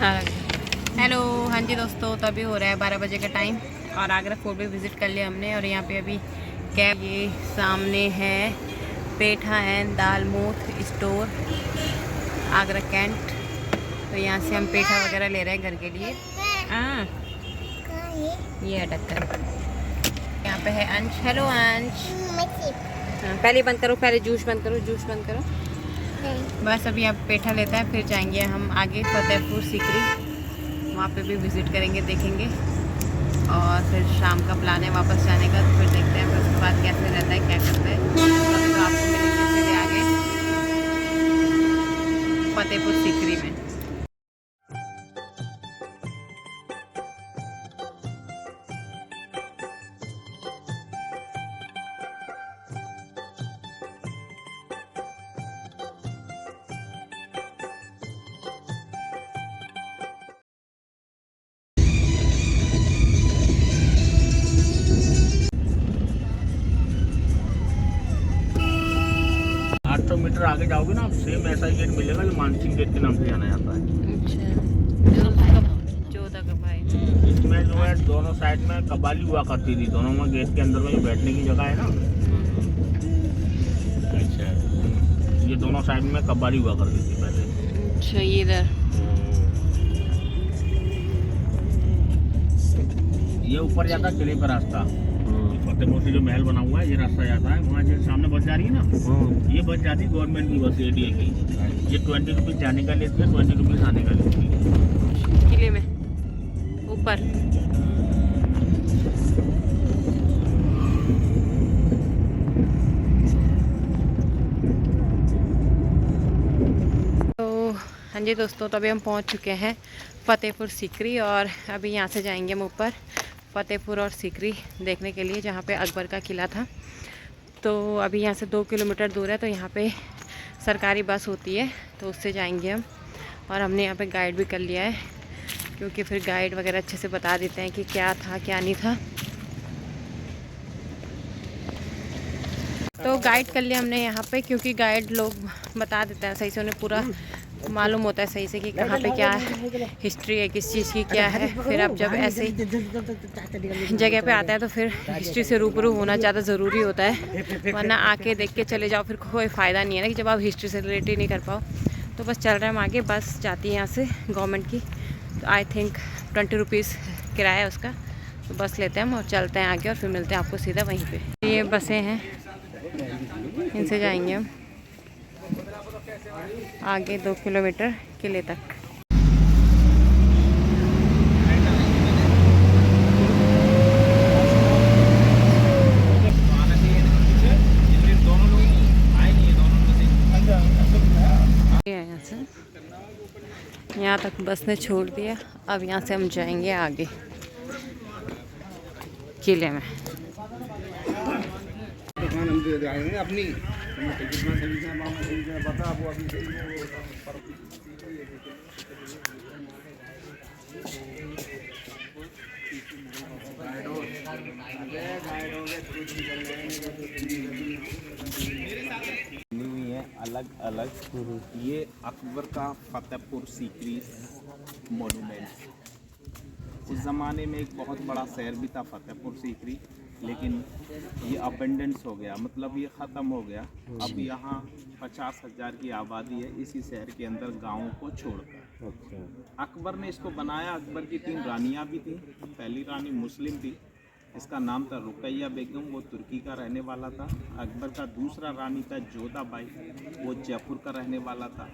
Hello, हाँ जी दोस्तों, तो अभी हो रहा है 12 बजे का टाइम और आगरा फोर्ट भी विज़िट कर लिया हमने। और यहाँ पे अभी कैब, ये सामने है पेठा है दालमोठ स्टोर आगरा कैंट। तो यहाँ से हम पेठा वगैरह ले रहे हैं घर के लिए। हाँ, ये है टक्कर। यहाँ पे है अंश। हेलो अंश। हाँ, पहले बंद करो, पहले जूस बंद करो, जूस बंद करो। बस अभी आप पेठा लेता है, फिर जाएंगे हम आगे फतेहपुर सीकरी, वहाँ पे भी विज़िट करेंगे, देखेंगे। और फिर शाम का प्लान है वापस जाने का, तो फिर देखते हैं फिर उसके बाद कैसे रहता है, क्या करता है। तो आपको मिलेंगे सीधे आगे फतेहपुर सीकरी में। मीटर आगे जाओगे ना, आप सेम ऐसा ही गेट मिलेगा जो मानसिंह गेट के नाम से जाना जाता है। अच्छा, 14 का भाई। इसमें जो है दोनों साइड में कबाली हुआ करती थी, दोनों में गेट के अंदर में जो बैठने की जगह है ना, अच्छा, ये दोनों साइड में कबाली हुआ करती थी पहले। अच्छा, ये इधर ये ऊपर जाता है किले का रास्ता, फतेहपुर से जो महल बना हुआ है, ये रास्ता जाता है वहाँ। जो सामने बस जा रही है ना, ये बस जाती है गवर्नमेंट की बस, एडीए की। ये 20 रुपीज़ जाने का लेती है, 20 रुपीज़ आने का लेती है किले में ऊपर। तो हाँ जी दोस्तों, तो अभी हम पहुंच चुके हैं फतेहपुर सीकरी और अभी यहाँ से जाएंगे हम ऊपर फतेहपुर और सीकरी देखने के लिए, जहाँ पे अकबर का किला था। तो अभी यहाँ से 2 किलोमीटर दूर है, तो यहाँ पे सरकारी बस होती है, तो उससे जाएंगे हम। और हमने यहाँ पे गाइड भी कर लिया है, क्योंकि फिर गाइड वगैरह अच्छे से बता देते हैं कि क्या था क्या नहीं था। तो गाइड कर लिया हमने यहाँ पे, क्योंकि गाइड लोग बता देते हैं सही से, उन्हें पूरा मालूम होता है सही से कि कहाँ पे क्या हिस्ट्री है, किस चीज़ की क्या है। फिर अब जब ऐसे जगह पे आता है तो फिर हिस्ट्री से रूबरू होना ज़्यादा ज़रूरी होता है, वरना आके देख के चले जाओ फिर कोई फ़ायदा नहीं है ना, कि जब आप हिस्ट्री से रिलेट ही नहीं कर पाओ। तो बस चल रहे हैं हम आगे। बस जाती है यहाँ से गवर्नमेंट की, तो आई थिंक 20 रुपीज़ किराया है उसका। तो बस लेते हैं हम और चलते हैं आगे, और फिर मिलते हैं आपको सीधा वहीं पर। ये बसें हैं, इनसे जाएंगे हम आगे 2 किलोमीटर किले तक। यहाँ तक बस ने छोड़ दिया, अब यहाँ से हम जाएंगे आगे किले में। अपनी अलग अलग। ये अकबर का फतेहपुर सीकरी मोनूमेंट। उस ज़माने में एक बहुत बड़ा शहर भी था फतेहपुर सीकरी, लेकिन ये अबेंडेंस हो गया, मतलब ये ख़त्म हो गया। अब यहाँ 50,000 की आबादी है इसी शहर के अंदर, गाँवों को छोड़कर। अकबर ने इसको बनाया। अकबर की 3 रानियाँ भी थी। पहली रानी मुस्लिम थी, इसका नाम था रुकैया बेगम, वो तुर्की का रहने वाला था। अकबर का दूसरा रानी था जोधाबाई, वो जयपुर का रहने वाला था।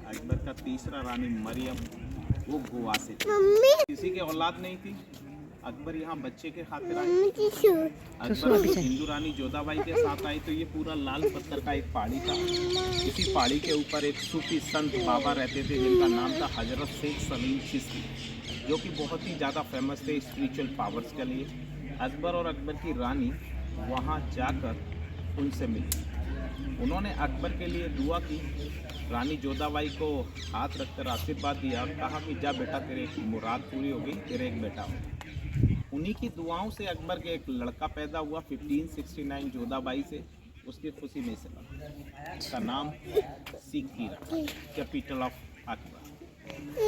अकबर का तीसरा रानी मरियम, वो गोवा से थी। किसी के औलाद नहीं थी। अकबर यहाँ बच्चे के खातिर आए। अकबर हिंदू रानी जोधाबाई के साथ आई, तो ये पूरा लाल पत्थर का एक पहाड़ी था। इसी पहाड़ी के ऊपर एक सूफी संत बाबा रहते थे, जिनका नाम था हजरत शेख सलीम चिश्ती, जो कि बहुत ही ज़्यादा फेमस थे स्पिरिचुअल पावर्स के लिए। अकबर और अकबर की रानी वहाँ जाकर उनसे मिली। उन्होंने अकबर के लिए दुआ की। रानी जोधाबाई को हाथ रखकर आशीर्वाद दिया और कहा कि जा बेटा, तेरे मुराद पूरी हो गई, तेरे एक बेटा हो। उन्हीं की दुआओं से अकबर के एक लड़का पैदा हुआ 1569 जोधाबाई से। उसकी खुशी में से उसका नाम सीकरी रखा, कैपिटल ऑफ अकबर।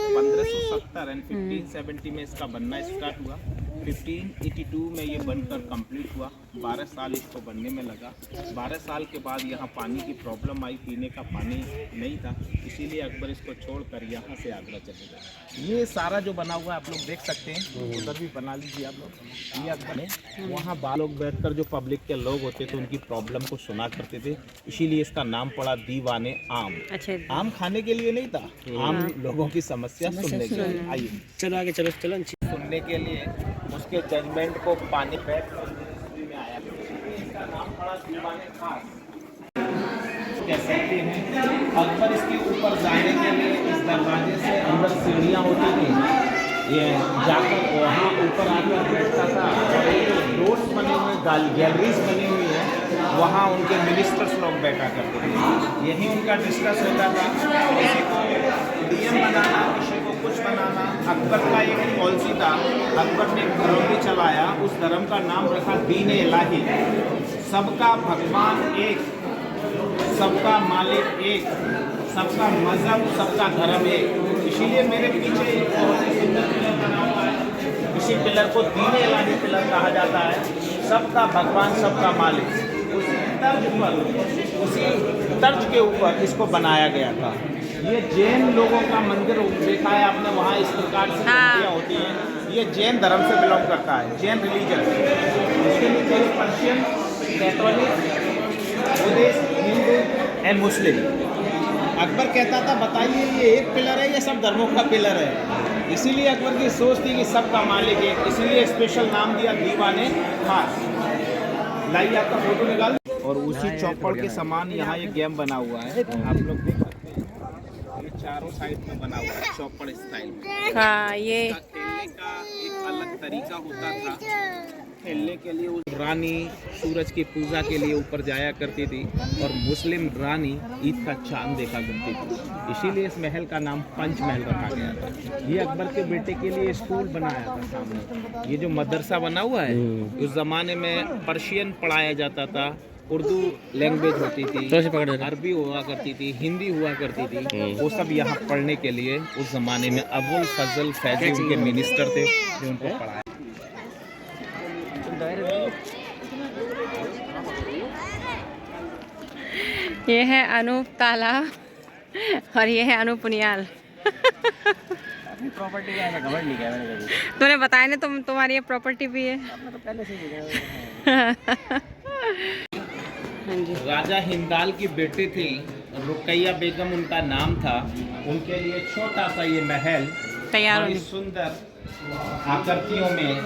1500 1570 एंड 1570 में इसका बनना स्टार्ट हुआ। 1582 में ये बनकर कंप्लीट हुआ। 12 साल इसको बनने में लगा। 12 साल के बाद यहाँ पानी की प्रॉब्लम आई, पीने का पानी नहीं था, इसीलिए अकबर इसको छोड़कर यहाँ से आगरा चले गए। ये सारा जो बना हुआ है आप लोग देख सकते हैं, उधर भी बना लीजिए आप लोग। ये अकबर है, वहाँ लोग बैठकर जो पब्लिक के लोग होते थे उनकी प्रॉब्लम को सुना करते थे, इसीलिए इसका नाम पड़ा दीवाने आम। अच्छा, आम खाने के लिए नहीं था, आम लोगों की समस्या सुनने के लिए। आइए चलो आगे चलो चलो। सुनने के लिए उसके जजमेंट को पानी बैठ में आया। इसका नाम पड़ा दीवाने खास। कह सकते हैं अकबर इसके ऊपर जाने के लिए इस दरवाजे से अंदर सीढ़ियाँ होती थी, ये जाकर वहाँ ऊपर आकर बैठता था। और ये जो डोर्स बने हुए गैलरीज बनी हुई है, वहाँ उनके मिनिस्टर्स लोग बैठा करते थे, यही उनका डिस्कस होता था। किसी को डीएम बनाना, किसी को कुछ बनाना। अकबर का एक पॉलिसी था, अकबर ने एक धर्म भी चलाया, उस धर्म का नाम रखा दीन इलाही। सबका भगवान एक, सबका मालिक एक, सबका मजहब, सबका धर्म एक। इसीलिए मेरे पीछे एक बहुत ही सुंदर पिलर बना हुआ है। इसी पिलर को दीन इलाही पिलर कहा जाता है। सबका भगवान, सबका मालिक, उसी तर्ज के ऊपर इसको बनाया गया था। ये जैन लोगों का मंदिर देखा है आपने, वहाँ इस प्रकार से मूर्तियाँ होती हैं। ये जैन धर्म से बिलोंग करता है, जैन रिलीजन। इसके नीचे Persian, Catholic, Buddhist, Hindu and Muslim. Akbar कहता था बताइए ये एक पिलर है, ये सब धर्मों का पिलर है। इसीलिए अकबर की सोच थी कि सबका मालिक एक, इसीलिए स्पेशल नाम दिया दीवाने खास। लाइए आपका फोटो निकाल। और उसी चौपड़ के समान यहाँ ये गेम बना हुआ है, आप लोग देख सकते हैं। ये चारों साइड में बना हुआ है चौपड़ स्टाइल में। हाँ, ये खेलने का एक अलग तरीका होता था। खेलने के लिए उस रानी सूरज की पूजा के लिए ऊपर जाया करती थी, और मुस्लिम रानी ईद का चांद देखा करती थी। इसीलिए इस महल का नाम पंच महल रखा गया था। ये अकबर के बेटे के लिए स्कूल बनाया था सामने। ये जो मदरसा बना हुआ है, उस जमाने में पर्शियन पढ़ाया जाता था, उर्दू लैंग्वेज होती थी, अरबी हुआ करती थी, हिंदी हुआ करती थी। वो सब यहाँ पढ़ने के लिए उस जमाने में अबुल फजल फैजी उनके मिनिस्टर थे जो उनको पढ़ाया। ये है अनूप तालाब और ये है अनूप पुनियाल। प्रॉपर्टी का है, खबर नहीं क्या मैंने कभी। तूने बताया ना, तुम्हारी ये प्रॉपर्टी भी है। तो पहले से ही हाँ जी। राजा हिंदाल की बेटी थी, रुकैया बेगम उनका नाम था। उनके लिए छोटा सा ये महल तैयार बड़ी होने। सुंदर आकृतियों में,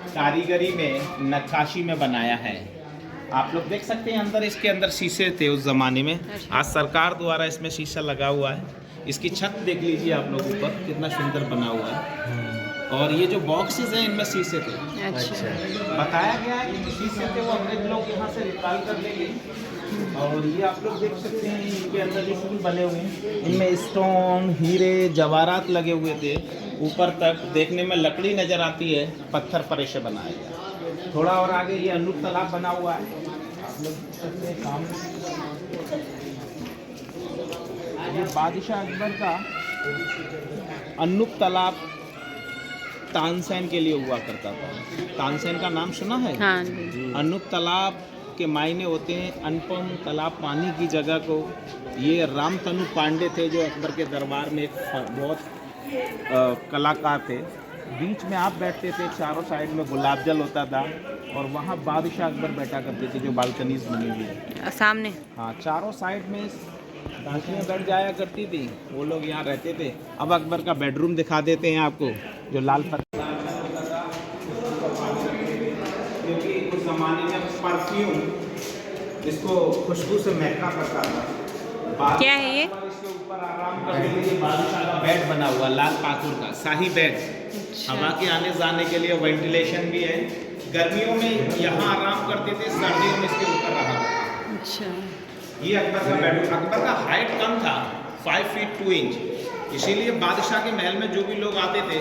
कारीगरी में, नक्काशी में बनाया है। आप लोग देख सकते हैं अंदर, इसके अंदर शीशे थे उस ज़माने में। आज सरकार द्वारा इसमें शीशा लगा हुआ है। इसकी छत देख लीजिए आप लोग, ऊपर कितना सुंदर बना हुआ है। और ये जो बॉक्सेस हैं इनमें शीशे थे। अच्छा, बताया गया है कि शीशे थे वो अंग्रेज लोग यहाँ से निकाल कर ले गए। और ये आप लोग देख सकते हैं इनके अंदर जो फूल बने हुए हैं, इनमें स्टोन, हीरे, जवाहरात लगे हुए थे। ऊपर तक देखने में लकड़ी नज़र आती है, पत्थर परे से बनाया गया। थोड़ा और आगे ये अनूप तालाब बना हुआ है, आप लोग देख सकते हैं सामने। ये बादशाह अकबर का अनूप तालाब तानसेन के लिए हुआ करता था। तानसेन का नाम सुना है? हाँ जी। अनूप तालाब के मायने होते हैं अनुपम तालाब, पानी की जगह को। ये रामतनु पांडे थे जो अकबर के दरबार में एक बहुत कलाकार थे। बीच में आप बैठते थे, चारों साइड में गुलाब जल होता था, और वहाँ बादशाह अकबर बैठा करते थे जो बालकनीज बनी हुई है सामने। हाँ, चारों साइड में दासियाँ बैठ जाया करती थी, वो लोग यहाँ रहते थे। अब अकबर का बेडरूम दिखा देते हैं आपको, जो लाल पत्थर, क्योंकि उस जमाने में परफ्यूम इसको खुशबू से महका करता था। क्या है ये? इसके ऊपर आराम करने के लिए बादशाह का बेड बना हुआ, लाल पाकुर का शाही बेड। हवा के आने जाने के लिए वेंटिलेशन भी है। गर्मियों में यहाँ आराम करते थे, सर्दियों में इसके ऊपर रहा। अच्छा, ये अकबर का बेडरूम। अकबर का हाइट कम था, 5 फीट 2 इंच। इसीलिए बादशाह के महल में जो भी लोग आते थे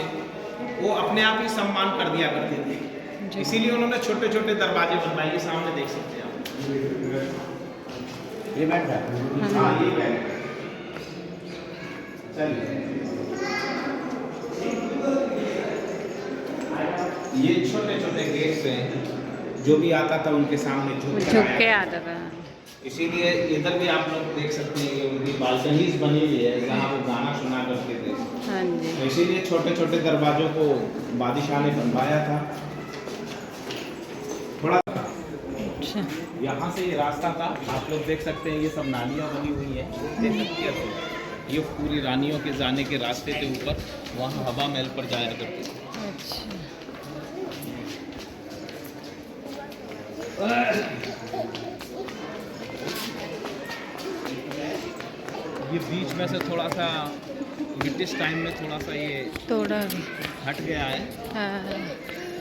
वो अपने आप ही सम्मान कर दिया करते थे। इसीलिए उन्होंने छोटे छोटे दरवाजे बनवाए। ये सामने देख सकते हैं आप, ये बैठ है। हाँ ये बेड। चलिए ये छोटे छोटे गेट्स हैं, जो भी आता था उनके सामने झुक के आता था। इसीलिए इधर भी आप लोग देख सकते हैं कि उनकी बालकनीज बनी हुई है जहाँ वो गाना सुना करते थे। हाँ जी। तो इसीलिए छोटे छोटे दरवाजों को बादशाह ने बनवाया था। थोड़ा अच्छा। यहाँ से ये रास्ता था, आप लोग देख सकते हैं ये सब नालियाँ बनी हुई हैं, देख सकते हैं तो ये पूरी रानियों के जाने के रास्ते थे ऊपर, वहाँ हवा महल पर जाया करते थे। अच्छा। ये बीच में से थोड़ा सा ब्रिटिश टाइम में थोड़ा सा ये तोड़ा हट गया है। हाँ।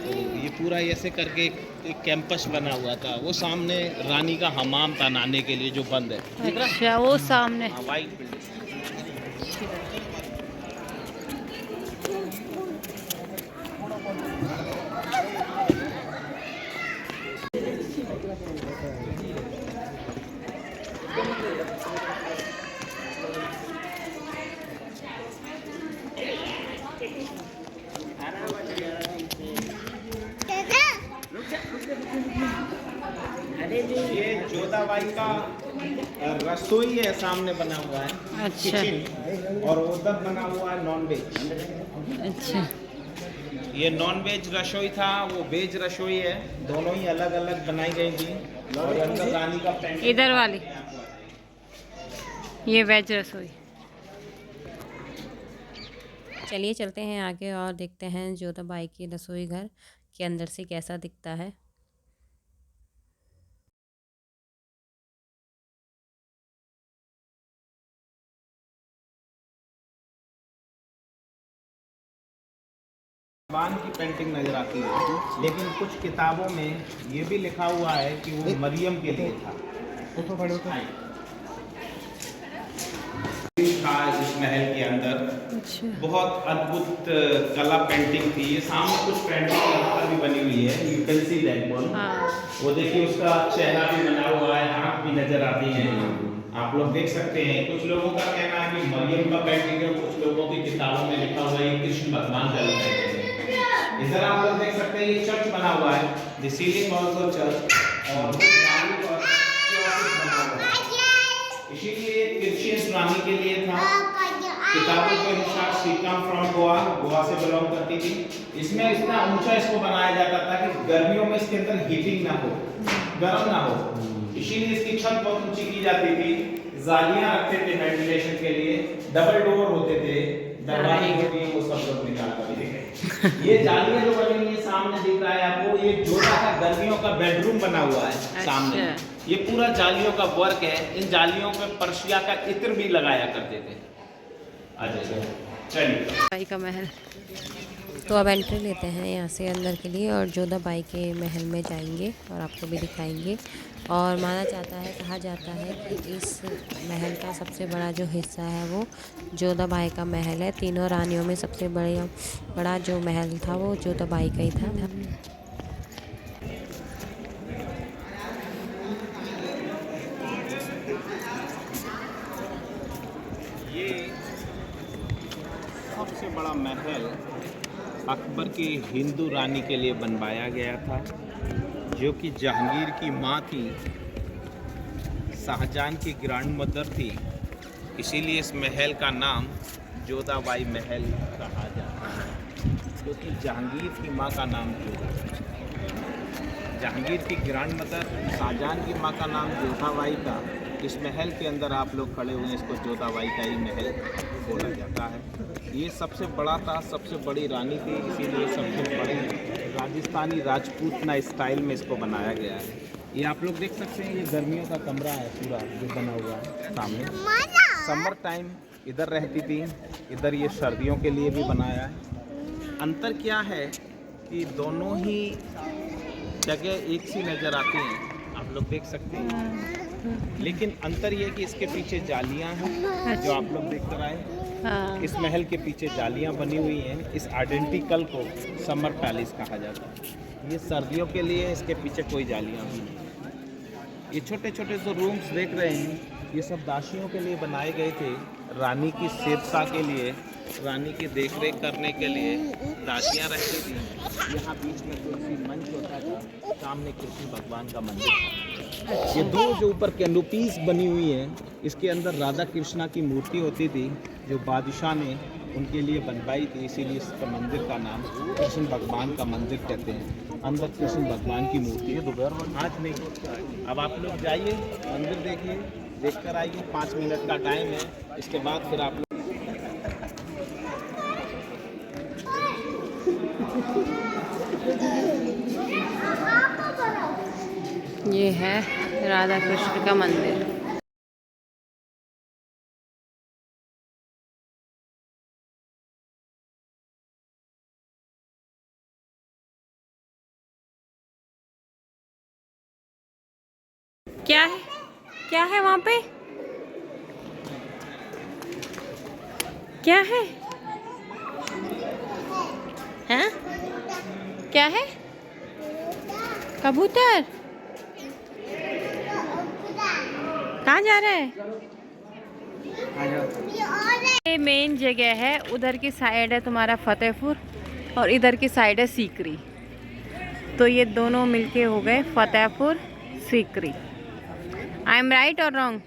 तो ये पूरा ऐसे करके एक कैंपस बना हुआ था, वो सामने रानी का हमाम था नहाने के लिए जो बंद है। अच्छा, वो सामने। हाँ, वाइट बिल्डिंग। ये जोधाबाई का रसोई है, सामने बना हुआ है। अच्छा। किचन, और उधर बना हुआ है नॉन वेज। अच्छा। ये नॉन वेज रसोई था, वो वेज रसोई है, दोनों ही अलग अलग बनाई गई थी। और अंदर रानी का पेंट इधर वाली ये वेज रसोई। चलिए चलते हैं आगे और देखते हैं जोधाबाई की रसोई घर के अंदर से कैसा दिखता है। भगवान की पेंटिंग नजर आती है, लेकिन कुछ किताबों में ये भी लिखा हुआ है कि वो मरियम के लिए था। था इस महल के अंदर। अच्छा। बहुत अद्भुत कला पेंटिंग थी। ये सामने कुछ पेंटिंग यहाँ पर भी बनी हुई है, you can see that one. वो देखिए उसका चेहरा भी बना हुआ है, आँख भी नजर आती है, आप लोग देख सकते हैं। कुछ लोगों का कहना है कि मरियम का पेंटिंग है, कुछ लोगों की किताबों में लिखा हुआ है कृष्ण भगवान का पेंटिंग है। इधर आप लोग देख सकते हैं ये चर्च बना हुआ है, द सीलिंग ऑल्सो चर्च, और इसीलिए क्रिश्चियंस रानी के लिए था। किताबों के अनुसार शी कम फ्रॉम गोवा से बिलोंग करती थी। इसमें इतना ऊंचा इसको बनाया जाता था कि गर्मियों में इसके अंदर हीटिंग ना हो, गर्म ना हो, इसीलिए इसकी छत बहुत ऊंची की जाती थी। जालियां रखते थे वेंटिलेशन के लिए, डबल डोर होते थे, दरवाजे होते वो सब लोग निकाल कर देखे। ये जालियां जो बनी हुई है सामने दिख रहा है आपको, ये जोधा का गर्मियों का बेडरूम बना हुआ है सामने। ये पूरा जालियों का वर्क है। इन जालियों पे पर्शिया का इत्र भी लगाया करते थे। चलिए बाई का महल। तो अब एंट्री लेते हैं यहाँ से अंदर के लिए और जोधाबाई के महल में जाएंगे और आपको भी दिखाएंगे। और माना जाता है, कहा जाता है कि इस महल का सबसे बड़ा जो हिस्सा है वो जोधाबाई का महल है। तीनों रानियों में सबसे बड़ा जो महल था वो जोधाबाई का ही था। ये सबसे बड़ा महल अकबर की हिंदू रानी के लिए बनवाया गया था, जो कि जहांगीर की माँ थी, शाहजहां की ग्रैंड मदर थी। इसीलिए इस महल का नाम जोधाबाई महल कहा जाता है, क्योंकि जहांगीर की माँ का नाम जोधा, जहांगीर की ग्रैंड मदर शाहजहां की माँ का नाम जोधाबाई था। इस महल के अंदर आप लोग खड़े हुए हैं, इसको जोधाबाई का ही महल बोला जाता है। ये सबसे बड़ा था, सबसे बड़ी रानी थी, इसीलिए सबसे बड़ी राजस्थानी राजपूतना स्टाइल में इसको बनाया गया है। ये आप लोग देख सकते हैं, ये गर्मियों का कमरा है पूरा जो बना हुआ है सामने। समर टाइम इधर रहती थी, इधर ये सर्दियों के लिए भी बनाया है। अंतर क्या है कि दोनों ही जगह एक सी नज़र आती हैं, आप लोग देख सकते हैं, लेकिन अंतर ये कि इसके पीछे जालियां हैं जो आप लोग देख कर आए। इस महल के पीछे जालियां बनी हुई हैं। इस आइडेंटिकल को समर पैलेस कहा जाता है। ये सर्दियों के लिए इसके पीछे कोई जालियां भी नहीं। ये छोटे छोटे जो रूम्स देख रहे हैं, ये सब दासियों के लिए बनाए गए थे, रानी की सेवता के लिए, रानी की देखरेख करने के लिए। दासियाँ रहती थी। यहाँ बीच में तुलसी मंच होता था, सामने कृष्ण भगवान का मंदिर। ये दो जो ऊपर कैनोपीज बनी हुई है, इसके अंदर राधा कृष्णा की मूर्ति होती थी जो बादशाह ने उनके लिए बनवाई थी, इसीलिए इसका मंदिर का नाम कृष्ण भगवान का मंदिर कहते हैं। अंदर कृष्ण भगवान की मूर्ति है। दोपहर आज नहीं, अब आप लोग जाइए मंदिर देखिए, देख कर आइए। 5 मिनट का टाइम है, इसके बाद फिर आप लोग ये है राधा कृष्ण का मंदिर। क्या है, क्या है वहाँ पे, क्या है? हैं? क्या है? कबूतर? कहाँ जा रहा है? ये मेन जगह है, उधर की साइड है तुम्हारा फतेहपुर और इधर की साइड है सीकरी। तो ये दोनों मिलके हो गए Fatehpur Sikri. I am right और रॉन्ग?